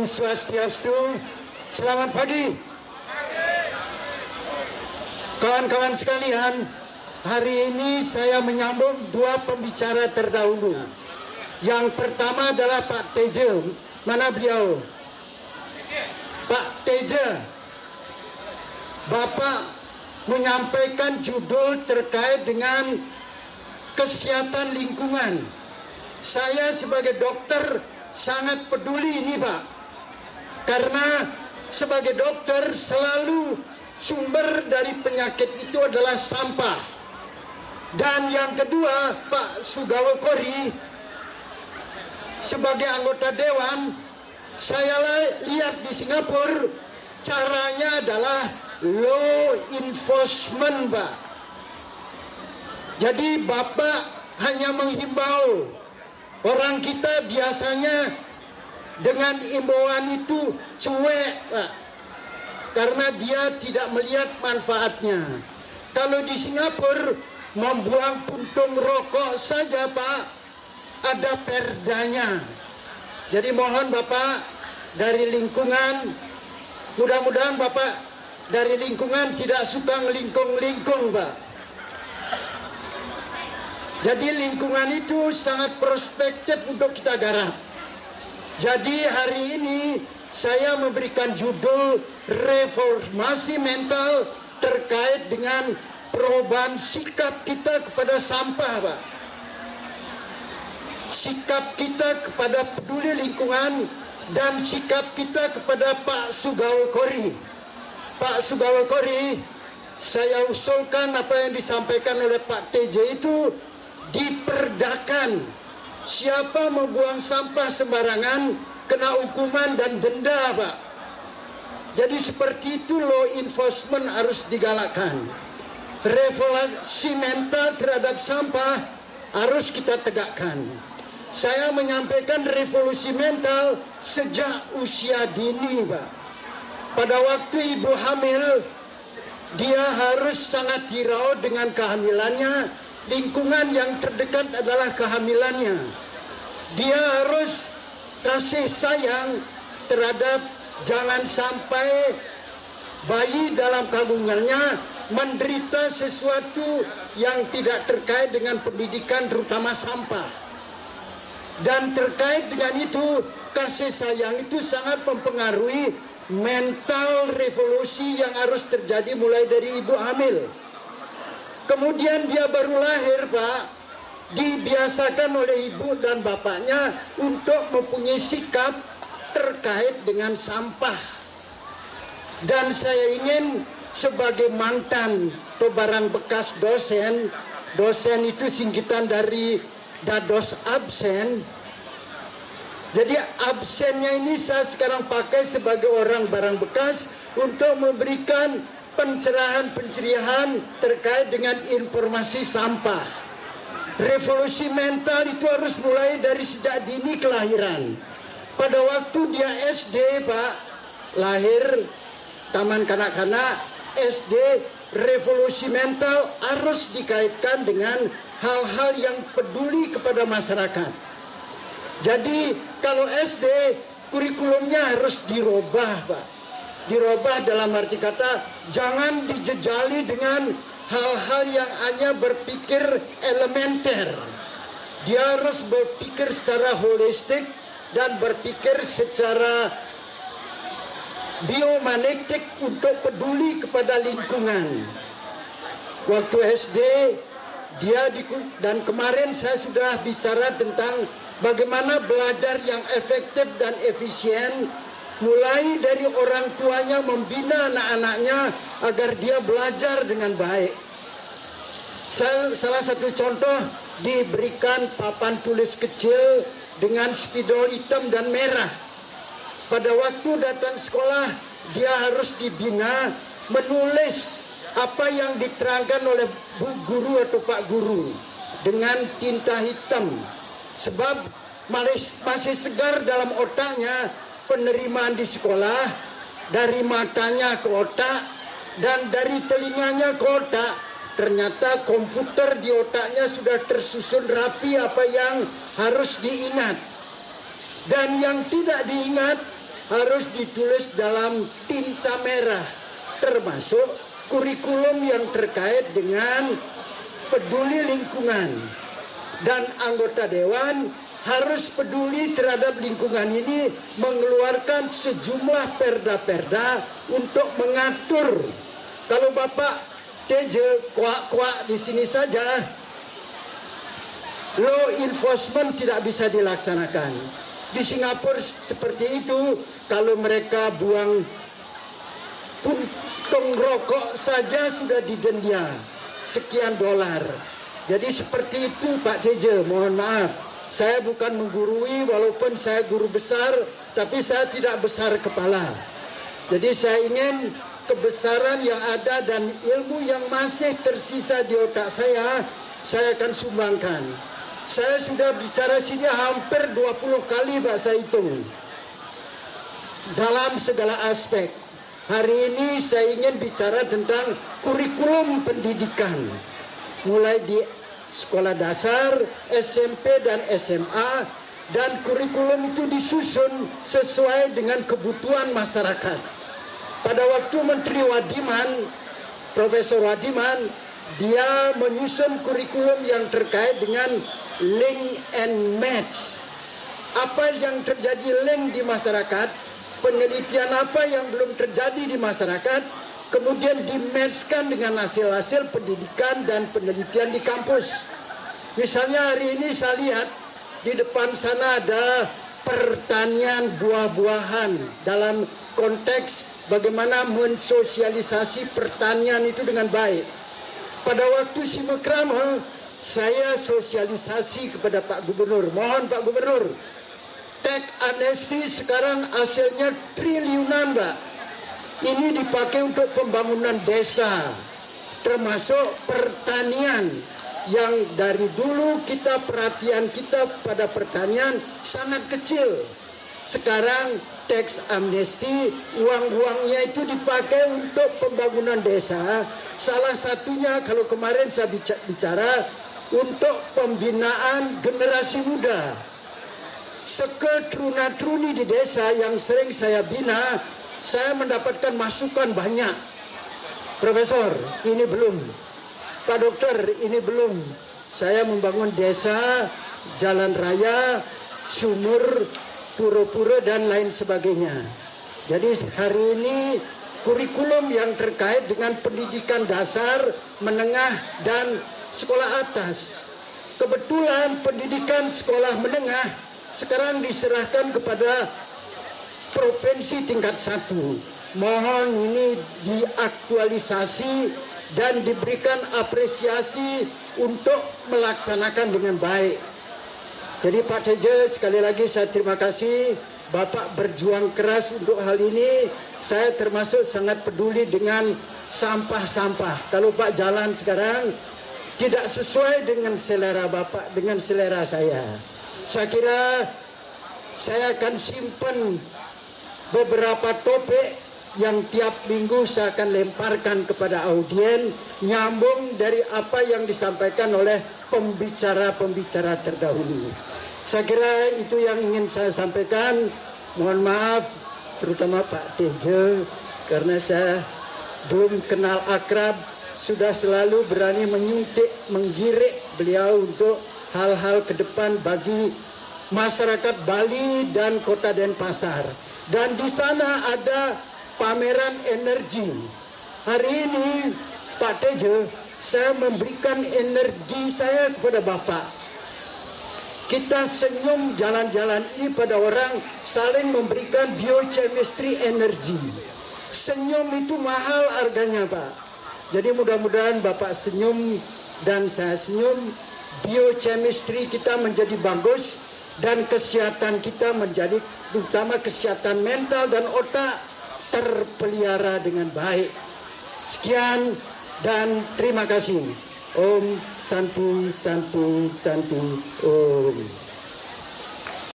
Swastiastu. Selamat pagi. Kawan-kawan sekalian, hari ini saya menyambung dua pembicara terdahulu. Yang pertama adalah Pak Teja. Mana beliau? Pak Teja. Bapak menyampaikan judul terkait dengan kesehatan lingkungan. Saya sebagai dokter sangat peduli ini, Pak. Karena sebagai dokter selalu sumber dari penyakit itu adalah sampah. Dan yang kedua, Pak Sugawa Kori sebagai anggota dewan, saya lihat di Singapura caranya adalah law enforcement, Pak. Jadi Bapak hanya menghimbau. Orang kita biasanya dengan imbauan itu cuek, Pak, karena dia tidak melihat manfaatnya. Kalau di Singapura membuang puntung rokok saja, Pak, ada perdanya. Jadi mohon Bapak dari lingkungan, mudah-mudahan Bapak dari lingkungan tidak suka ngelingkung-lingkung, Pak. Jadi lingkungan itu sangat prospektif untuk kita garap. Jadi hari ini saya memberikan judul reformasi mental terkait dengan perubahan sikap kita kepada sampah, Pak. Sikap kita kepada peduli lingkungan dan sikap kita kepada Pak Sugawa Kori. Pak Sugawa Kori, saya usulkan apa yang disampaikan oleh Pak TJ itu diperdakan. Siapa membuang sampah sembarangan kena hukuman dan denda, Pak. Jadi seperti itu law enforcement harus digalakkan. Revolusi mental terhadap sampah harus kita tegakkan. Saya menyampaikan revolusi mental sejak usia dini, Pak. Pada waktu ibu hamil, dia harus sangat dirawat dengan kehamilannya. Lingkungan yang terdekat adalah kehamilannya. Dia harus kasih sayang terhadap, jangan sampai bayi dalam kandungannya menderita sesuatu yang tidak terkait dengan pendidikan, terutama sampah. Dan terkait dengan itu, kasih sayang itu sangat mempengaruhi mental revolusi yang harus terjadi mulai dari ibu hamil. Kemudian dia baru lahir, Pak, dibiasakan oleh ibu dan bapaknya untuk mempunyai sikap terkait dengan sampah. Dan saya ingin sebagai mantan atau barang bekas dosen, dosen itu singkatan dari dados absen. Jadi absennya ini saya sekarang pakai sebagai orang barang bekas untuk memberikan pencerahan terkait dengan informasi sampah. Revolusi mental itu harus mulai dari sejak dini kelahiran. Pada waktu dia SD, Pak, lahir taman kanak-kanak, SD, revolusi mental harus dikaitkan dengan hal-hal yang peduli kepada masyarakat. Jadi kalau SD, kurikulumnya harus dirubah, Pak. Dirubah dalam arti kata jangan dijejali dengan hal-hal yang hanya berpikir elementer. Dia harus berpikir secara holistik dan berpikir secara biomagnetik untuk peduli kepada lingkungan. Waktu SD dan kemarin saya sudah bicara tentang bagaimana belajar yang efektif dan efisien, mulai dari orang tuanya membina anak-anaknya agar dia belajar dengan baik. Salah satu contoh, diberikan papan tulis kecil dengan spidol hitam dan merah. Pada waktu datang sekolah, dia harus dibina menulis apa yang diterangkan oleh bu guru atau pak guru dengan tinta hitam. Sebab masih segar dalam otaknya penerimaan di sekolah, dari matanya ke otak dan dari telinganya ke otak. Ternyata komputer di otaknya sudah tersusun rapi apa yang harus diingat. Dan yang tidak diingat harus ditulis dalam tinta merah, termasuk kurikulum yang terkait dengan peduli lingkungan. Dan anggota dewan harus peduli terhadap lingkungan ini, mengeluarkan sejumlah perda-perda untuk mengatur. Kalau Bapak TJ kuak-kuak di sini saja, law enforcement tidak bisa dilaksanakan. Di Singapura seperti itu, kalau mereka buang puntung rokok saja sudah didenda sekian dolar. Jadi seperti itu Pak TJ, mohon maaf. Saya bukan menggurui, walaupun saya guru besar, tapi saya tidak besar kepala. Jadi saya ingin kebesaran yang ada dan ilmu yang masih tersisa di otak saya akan sumbangkan. Saya sudah bicara sini hampir 20 kali Pak, saya hitung. Dalam segala aspek. Hari ini saya ingin bicara tentang kurikulum pendidikan. Mulai di sekolah dasar, SMP dan SMA, dan kurikulum itu disusun sesuai dengan kebutuhan masyarakat. Pada waktu Menteri Wadiman, Profesor Wadiman, dia menyusun kurikulum yang terkait dengan link and match. Apa yang terjadi link di masyarakat, penelitian apa yang belum terjadi di masyarakat, kemudian di-matchkan dengan hasil-hasil pendidikan dan penelitian di kampus. Misalnya hari ini saya lihat di depan sana ada pertanian buah-buahan dalam konteks bagaimana mensosialisasi pertanian itu dengan baik. Pada waktu Simekrama, saya sosialisasi kepada Pak Gubernur. Mohon Pak Gubernur, teks amnesti sekarang hasilnya triliunan Pak. Ini dipakai untuk pembangunan desa, termasuk pertanian yang dari dulu perhatian kita pada pertanian sangat kecil. Sekarang teks amnesti, uang-uangnya itu dipakai untuk pembangunan desa. Salah satunya kalau kemarin saya bicara untuk pembinaan generasi muda. Seketruna-truni di desa yang sering saya bina, saya mendapatkan masukan banyak. Profesor, ini belum. Pak Dokter, ini belum. Saya membangun desa, jalan raya, sumur, pura-pura dan lain sebagainya. Jadi hari ini kurikulum yang terkait dengan pendidikan dasar, menengah dan sekolah atas. Kebetulan pendidikan sekolah menengah sekarang diserahkan kepada provinsi tingkat 1. Mohon ini diaktualisasi dan diberikan apresiasi untuk melaksanakan dengan baik. Jadi Pak Teja, sekali lagi saya terima kasih. Bapak berjuang keras untuk hal ini. Saya termasuk sangat peduli dengan sampah-sampah. Kalau Pak jalan sekarang tidak sesuai dengan selera Bapak, dengan selera saya. Saya kira saya akan simpan beberapa topik yang tiap minggu saya akan lemparkan kepada audien, nyambung dari apa yang disampaikan oleh pembicara-pembicara terdahulu. Saya kira itu yang ingin saya sampaikan. Mohon maaf terutama Pak Tejo, karena saya belum kenal akrab, sudah selalu berani menyuntik, menggirik beliau untuk hal-hal ke depan bagi masyarakat Bali dan Kota Denpasar. Dan di sana ada pameran energi. Hari ini Pak Tejo, saya memberikan energi saya kepada Bapak. Kita senyum jalan-jalan ini pada orang, saling memberikan biochemistry energi. Senyum itu mahal harganya Pak. Jadi mudah-mudahan Bapak senyum dan saya senyum, biochemistry kita menjadi bagus dan kesehatan kita menjadi, terutama kesehatan mental dan otak, terpelihara dengan baik. Sekian dan terima kasih. Om Santi Santi Santi Om.